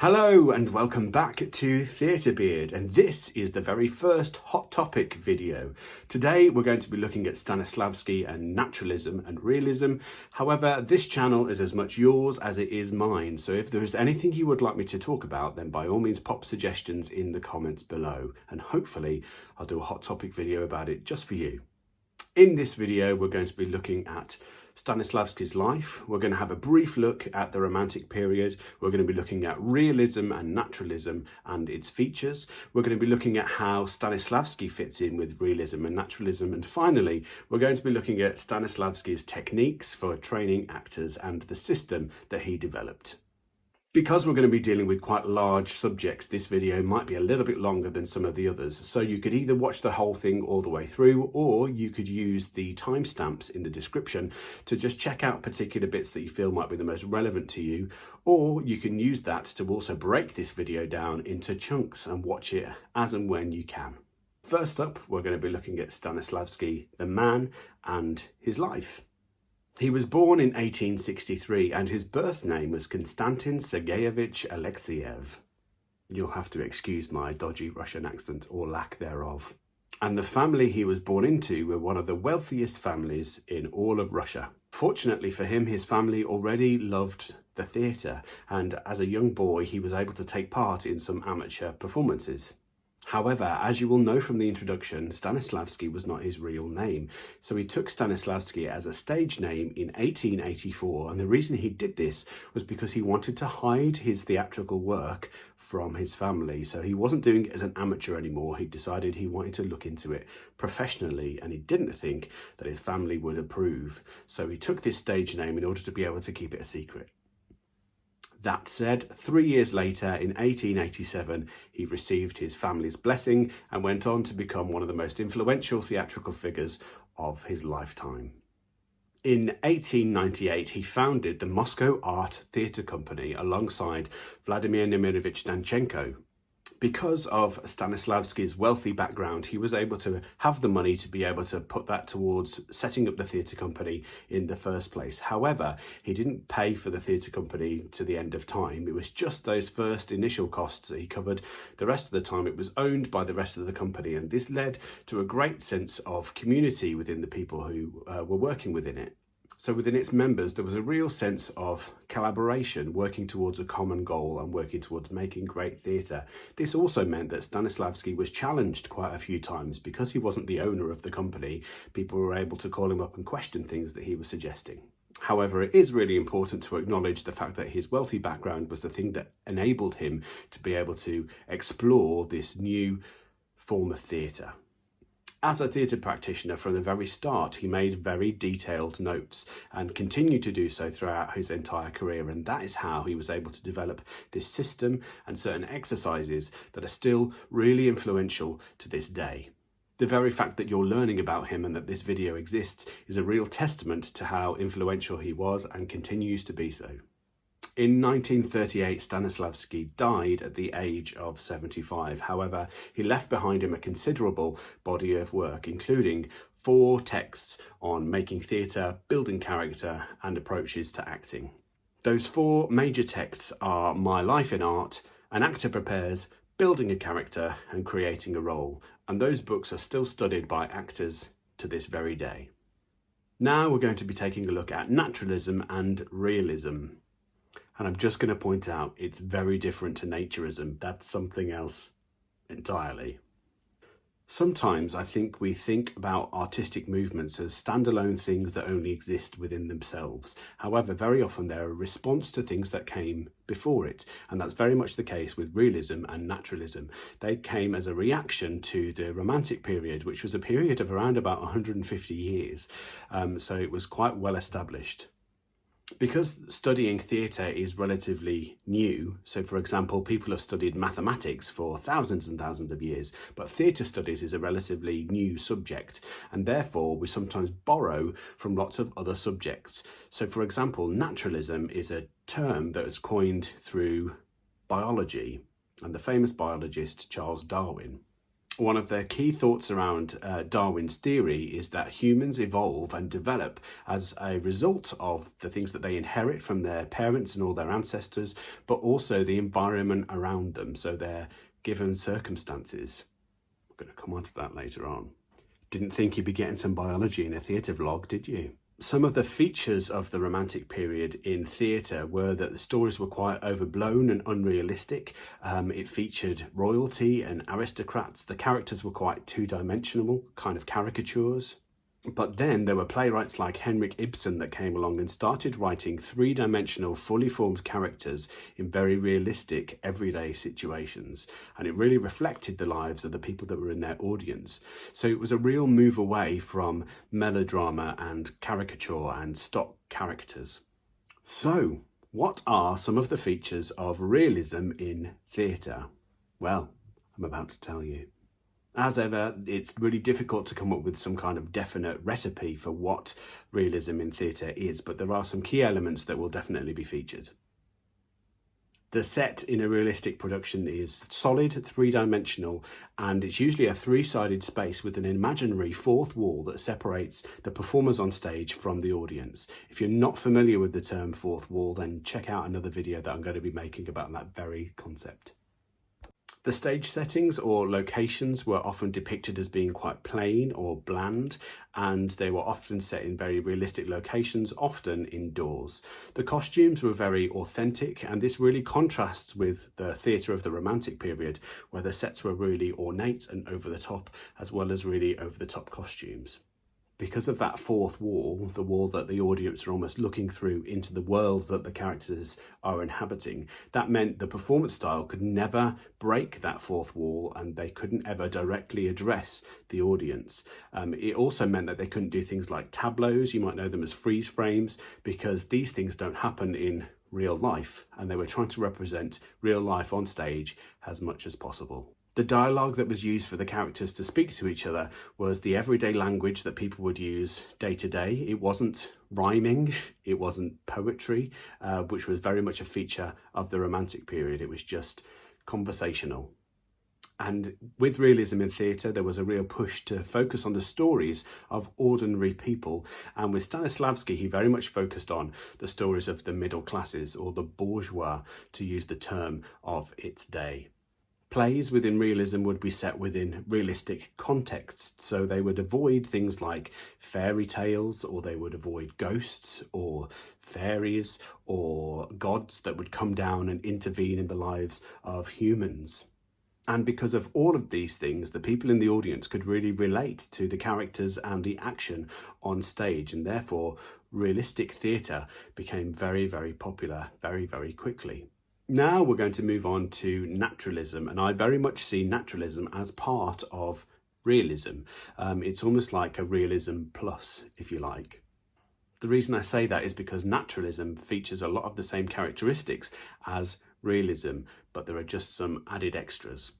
Hello and welcome back to Theatre Beard, and this is the very first Hot Topic video. Today we're going to be looking at Stanislavski and Naturalism and Realism. However, this channel is as much yours as it is mine, so if there is anything you would like me to talk about, then by all means pop suggestions in the comments below, and hopefully I'll do a Hot Topic video about it just for you. In this video we're going to be looking at Stanislavski's life. We're going to have a brief look at the Romantic period. We're going to be looking at realism and naturalism and its features. We're going to be looking at how Stanislavski fits in with realism and naturalism. And finally, we're going to be looking at Stanislavski's techniques for training actors and the system that he developed. Because we're going to be dealing with quite large subjects, this video might be a little bit longer than some of the others. So you could either watch the whole thing all the way through, or you could use the timestamps in the description to just check out particular bits that you feel might be the most relevant to you. Or you can use that to also break this video down into chunks and watch it as and when you can. First up, we're going to be looking at Stanislavski, the man, and his life. He was born in 1863 and his birth name was Konstantin Sergeyevich Alexeyev. You'll have to excuse my dodgy Russian accent or lack thereof. And the family he was born into were one of the wealthiest families in all of Russia. Fortunately for him, his family already loved the theatre, and as a young boy he was able to take part in some amateur performances. However, as you will know from the introduction, Stanislavski was not his real name, so he took Stanislavski as a stage name in 1884, and the reason he did this was because he wanted to hide his theatrical work from his family. So he wasn't doing it as an amateur anymore. He decided he wanted to look into it professionally, and he didn't think that his family would approve, so he took this stage name in order to be able to keep it a secret. That said, 3 years later, in 1887, he received his family's blessing and went on to become one of the most influential theatrical figures of his lifetime. In 1898, he founded the Moscow Art Theatre Company alongside Vladimir Nemirovich Danchenko. Because of Stanislavski's wealthy background, he was able to have the money to be able to put that towards setting up the theatre company in the first place. However, he didn't pay for the theatre company to the end of time. It was just those first initial costs that he covered. The rest of the time it was owned by the rest of the company, and this led to a great sense of community within the people who were working within it. So within its members, there was a real sense of collaboration, working towards a common goal and working towards making great theatre. This also meant that Stanislavski was challenged quite a few times. Because he wasn't the owner of the company, people were able to call him up and question things that he was suggesting. However, it is really important to acknowledge the fact that his wealthy background was the thing that enabled him to be able to explore this new form of theatre. As a theatre practitioner from the very start, he made very detailed notes and continued to do so throughout his entire career, and that is how he was able to develop this system and certain exercises that are still really influential to this day. The very fact that you're learning about him and that this video exists is a real testament to how influential he was and continues to be so. In 1938, Stanislavski died at the age of 75. However, he left behind him a considerable body of work, including 4 texts on making theatre, building character, and approaches to acting. Those 4 major texts are My Life in Art, An Actor Prepares, Building a Character, and Creating a Role. And those books are still studied by actors to this very day. Now we're going to be taking a look at naturalism and realism. And I'm just going to point out it's very different to naturism. That's something else entirely. Sometimes I think we think about artistic movements as standalone things that only exist within themselves. However, very often they're a response to things that came before it. And that's very much the case with realism and naturalism. They came as a reaction to the Romantic period, which was a period of around about 150 years. So it was quite well established. Because studying theatre is relatively new, so for example, people have studied mathematics for thousands and thousands of years, but theatre studies is a relatively new subject, and therefore we sometimes borrow from lots of other subjects. So for example, naturalism is a term that was coined through biology and the famous biologist Charles Darwin. One of the key thoughts around Darwin's theory is that humans evolve and develop as a result of the things that they inherit from their parents and all their ancestors, but also the environment around them, so their given circumstances. We're going to come on to that later on. Didn't think you'd be getting some biology in a theatre vlog, did you? Some of the features of the Romantic period in theatre were that the stories were quite overblown and unrealistic. It featured royalty and aristocrats. The characters were quite two-dimensional, kind of caricatures. But then there were playwrights like Henrik Ibsen that came along and started writing three-dimensional, fully formed characters in very realistic, everyday situations. And it really reflected the lives of the people that were in their audience. So it was a real move away from melodrama and caricature and stock characters. So, what are some of the features of realism in theatre? Well, I'm about to tell you. As ever, it's really difficult to come up with some kind of definite recipe for what realism in theatre is, but there are some key elements that will definitely be featured. The set in a realistic production is solid, three-dimensional, and it's usually a three-sided space with an imaginary fourth wall that separates the performers on stage from the audience. If you're not familiar with the term fourth wall, then check out another video that I'm going to be making about that very concept. The stage settings or locations were often depicted as being quite plain or bland, and they were often set in very realistic locations, often indoors. The costumes were very authentic, and this really contrasts with the theatre of the Romantic period, where the sets were really ornate and over the top, as well as really over the top costumes. Because of that fourth wall, the wall that the audience are almost looking through into the world that the characters are inhabiting, that meant the performance style could never break that fourth wall, and they couldn't ever directly address the audience. It also meant that they couldn't do things like tableaus. You might know them as freeze frames, because these things don't happen in real life, and they were trying to represent real life on stage as much as possible. The dialogue that was used for the characters to speak to each other was the everyday language that people would use day to day. It wasn't rhyming, it wasn't poetry, which was very much a feature of the Romantic period. It was just conversational. And with realism in theatre, there was a real push to focus on the stories of ordinary people. And with Stanislavski, he very much focused on the stories of the middle classes, or the bourgeois, to use the term of its day. Plays within realism would be set within realistic contexts, so they would avoid things like fairy tales, or they would avoid ghosts or fairies or gods that would come down and intervene in the lives of humans. And because of all of these things, the people in the audience could really relate to the characters and the action on stage, and therefore realistic theatre became very, very popular very, very quickly. Now we're going to move on to naturalism, and I very much see naturalism as part of realism. It's almost like a realism plus, if you like. The reason I say that is because naturalism features a lot of the same characteristics as realism, but there are just some added extras.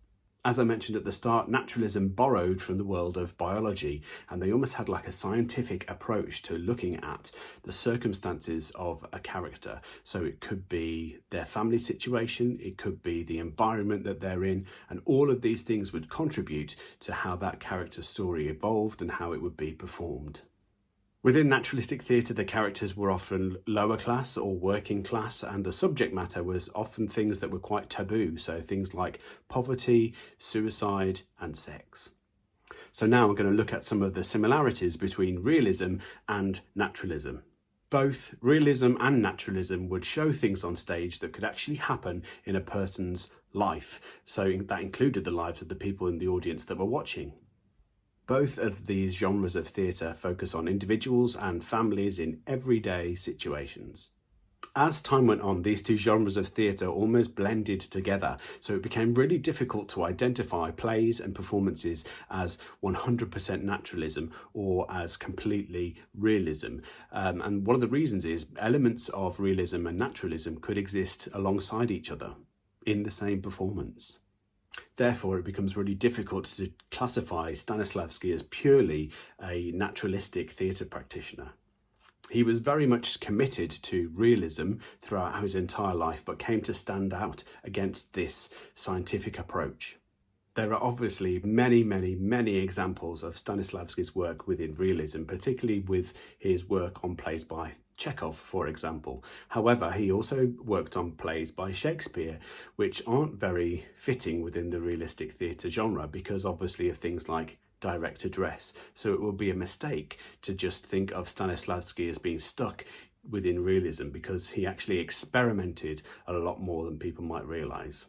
As I mentioned at the start, naturalism borrowed from the world of biology, and they almost had like a scientific approach to looking at the circumstances of a character. So it could be their family situation, it could be the environment that they're in, and all of these things would contribute to how that character's story evolved and how it would be performed. Within naturalistic theatre, the characters were often lower class or working class, and the subject matter was often things that were quite taboo, so things like poverty, suicide, and sex. So now we're going to look at some of the similarities between realism and naturalism. Both realism and naturalism would show things on stage that could actually happen in a person's life, so that included the lives of the people in the audience that were watching. Both of these genres of theatre focus on individuals and families in everyday situations. As time went on, these two genres of theatre almost blended together, so it became really difficult to identify plays and performances as 100% naturalism or as completely realism. And one of the reasons is elements of realism and naturalism could exist alongside each other in the same performance. Therefore, it becomes really difficult to classify Stanislavski as purely a naturalistic theatre practitioner. He was very much committed to realism throughout his entire life, but came to stand out against this scientific approach. There are obviously many examples of Stanislavski's work within realism, particularly with his work on plays by Chekhov, for example. However, he also worked on plays by Shakespeare, which aren't very fitting within the realistic theatre genre because obviously of things like direct address. So it would be a mistake to just think of Stanislavski as being stuck within realism because he actually experimented a lot more than people might realise.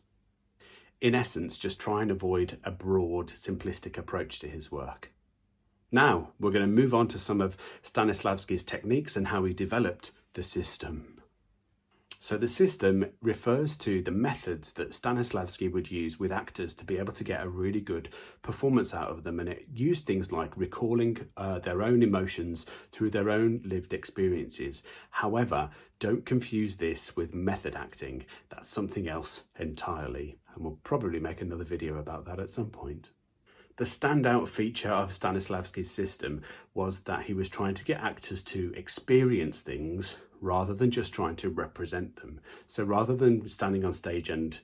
In essence, just try and avoid a broad, simplistic approach to his work. Now, we're going to move on to some of Stanislavski's techniques and how he developed the system. So the system refers to the methods that Stanislavski would use with actors to be able to get a really good performance out of them, and it used things like recalling their own emotions through their own lived experiences. However, don't confuse this with method acting. That's something else entirely, and we'll probably make another video about that at some point. The standout feature of Stanislavski's system was that he was trying to get actors to experience things rather than just trying to represent them. So rather than standing on stage and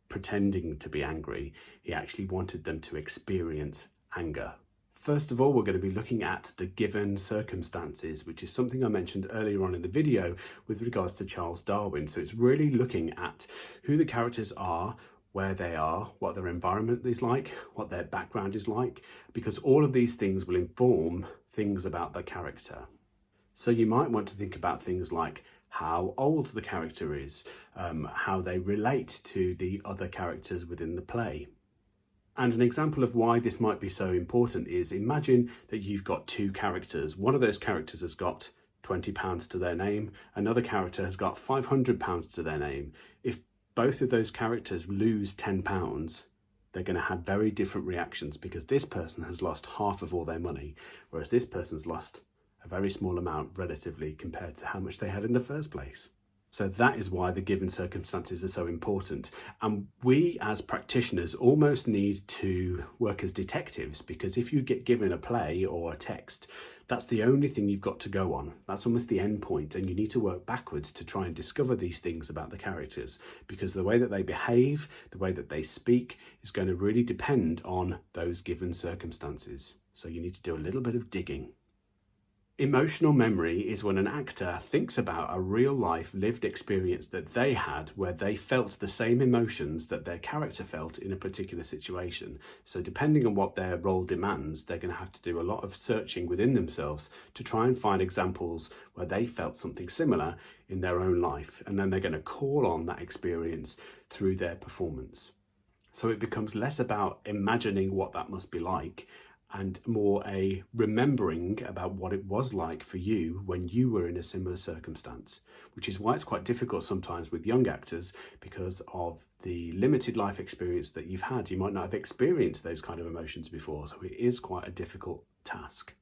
pretending to be angry, he actually wanted them to experience anger. First of all, we're going to be looking at the given circumstances, which is something I mentioned earlier on in the video with regards to Charles Darwin. So it's really looking at who the characters are, where they are, what their environment is like, what their background is like, because all of these things will inform things about the character. So you might want to think about things like how old the character is, how they relate to the other characters within the play. And an example of why this might be so important is imagine that you've got two characters. One of those characters has got £20 to their name, another character has got £500 to their name. If both of those characters lose £10, they're going to have very different reactions because this person has lost half of all their money, whereas this person's lost a very small amount relatively compared to how much they had in the first place. So that is why the given circumstances are so important. And we as practitioners almost need to work as detectives, because if you get given a play or a text, that's the only thing you've got to go on. That's almost the end point, and you need to work backwards to try and discover these things about the characters, because the way that they behave, the way that they speak is going to really depend on those given circumstances. So you need to do a little bit of digging. Emotional memory is when an actor thinks about a real-life lived experience that they had where they felt the same emotions that their character felt in a particular situation. So depending on what their role demands, they're going to have to do a lot of searching within themselves to try and find examples where they felt something similar in their own life, and then they're going to call on that experience through their performance. So it becomes less about imagining what that must be like and more a remembering about what it was like for you when you were in a similar circumstance, which is why it's quite difficult sometimes with young actors because of the limited life experience that you've had. You might not have experienced those kind of emotions before, so it is quite a difficult task.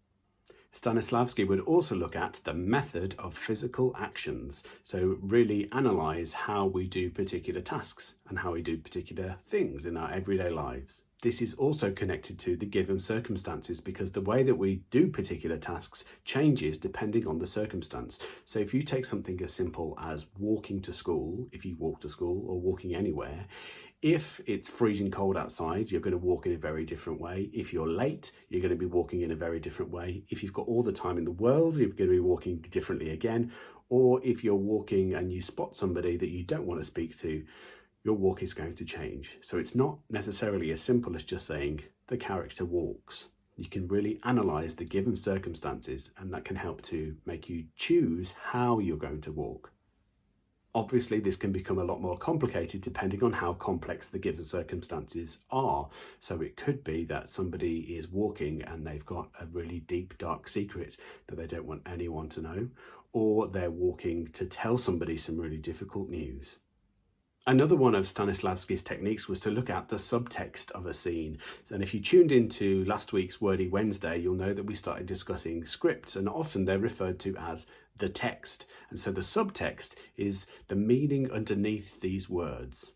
Stanislavski would also look at the method of physical actions, so really analyse how we do particular tasks and how we do particular things in our everyday lives. This is also connected to the given circumstances because the way that we do particular tasks changes depending on the circumstance. So if you take something as simple as walking to school, if you walk to school or walking anywhere, if it's freezing cold outside, you're going to walk in a very different way. If you're late, you're going to be walking in a very different way. If you've got all the time in the world, you're going to be walking differently again. Or if you're walking and you spot somebody that you don't want to speak to, your walk is going to change. So it's not necessarily as simple as just saying the character walks. You can really analyse the given circumstances, and that can help to make you choose how you're going to walk. Obviously, this can become a lot more complicated depending on how complex the given circumstances are. So it could be that somebody is walking and they've got a really deep, dark secret that they don't want anyone to know, or they're walking to tell somebody some really difficult news. Another one of Stanislavski's techniques was to look at the subtext of a scene. And if you tuned into last week's Wordy Wednesday, you'll know that we started discussing scripts, and often they're referred to as the text. And so the subtext is the meaning underneath these words.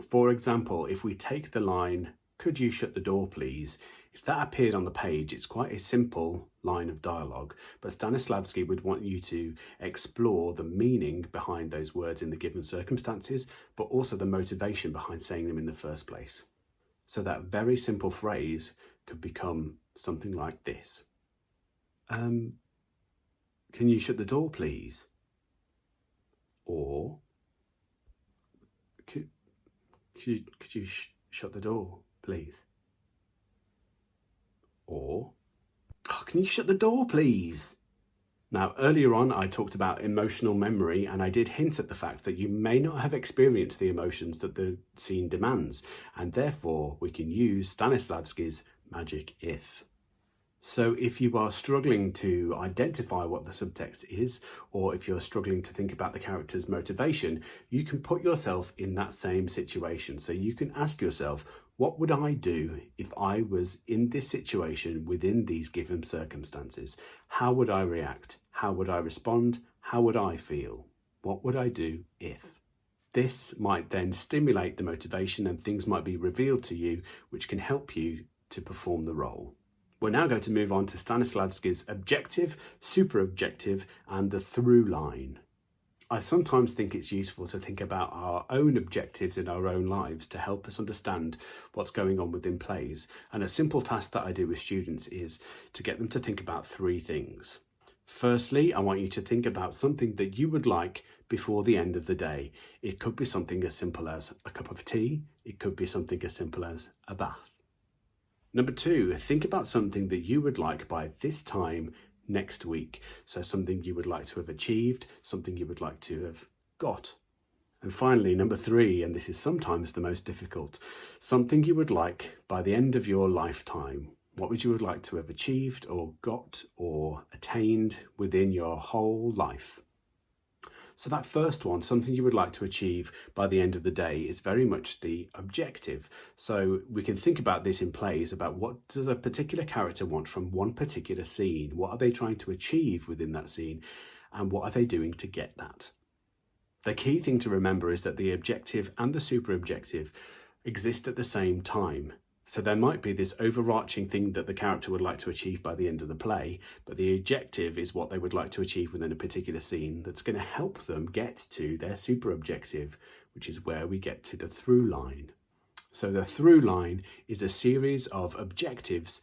For example, if we take the line, "Could you shut the door, please?" If that appeared on the page, it's quite a simple line of dialogue, but Stanislavski would want you to explore the meaning behind those words in the given circumstances, but also the motivation behind saying them in the first place. So that very simple phrase could become something like this. Can you shut the door, please? Or, could you shut the door, please? Or, oh, can you shut the door, please? Now, earlier on, I talked about emotional memory, and I did hint at the fact that you may not have experienced the emotions that the scene demands, and therefore we can use Stanislavski's magic if. So if you are struggling to identify what the subtext is, or if you're struggling to think about the character's motivation, you can put yourself in that same situation. So you can ask yourself, what would I do if I was in this situation within these given circumstances? How would I react? How would I respond? How would I feel? What would I do if? This might then stimulate the motivation, and things might be revealed to you which can help you to perform the role. We're now going to move on to Stanislavski's objective, super-objective, and the through line. I sometimes think it's useful to think about our own objectives in our own lives to help us understand what's going on within plays. And a simple task that I do with students is to get them to think about three things. Firstly, I want you to think about something that you would like before the end of the day. It could be something as simple as a cup of tea. It could be something as simple as a bath. Number two, think about something that you would like by this time next week. So something you would like to have achieved, something you would like to have got. And finally, number three, and this is sometimes the most difficult, something you would like by the end of your lifetime. What would you like to have achieved or got or attained within your whole life? So that first one, something you would like to achieve by the end of the day, is very much the objective. So we can think about this in plays about what does a particular character want from one particular scene? What are they trying to achieve within that scene? And what are they doing to get that? The key thing to remember is that the objective and the super objective exist at the same time. So there might be this overarching thing that the character would like to achieve by the end of the play, but the objective is what they would like to achieve within a particular scene that's going to help them get to their super objective, which is where we get to the through line. So the through line is a series of objectives,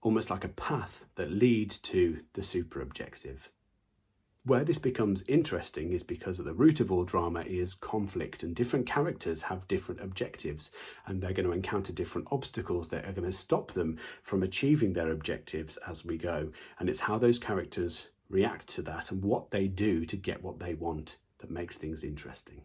almost like a path that leads to the super objective. Where this becomes interesting is because at the root of all drama is conflict, and different characters have different objectives, and they're going to encounter different obstacles that are going to stop them from achieving their objectives as we go. And it's how those characters react to that and what they do to get what they want that makes things interesting.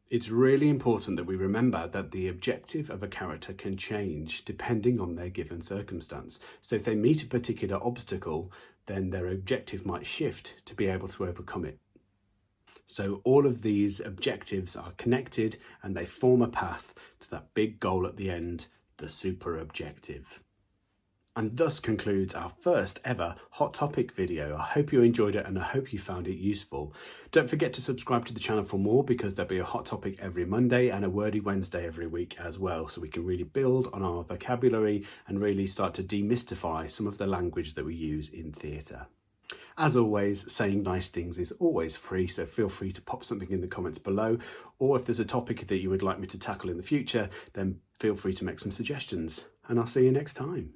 It's really important that we remember that the objective of a character can change depending on their given circumstance. So if they meet a particular obstacle, then their objective might shift to be able to overcome it. So all of these objectives are connected and they form a path to that big goal at the end, the super objective. And thus concludes our first ever Hot Topic video. I hope you enjoyed it and I hope you found it useful. Don't forget to subscribe to the channel for more, because there'll be a Hot Topic every Monday and a Wordy Wednesday every week as well, so we can really build on our vocabulary and really start to demystify some of the language that we use in theatre. As always, saying nice things is always free, so feel free to pop something in the comments below, or if there's a topic that you would like me to tackle in the future, then feel free to make some suggestions, and I'll see you next time.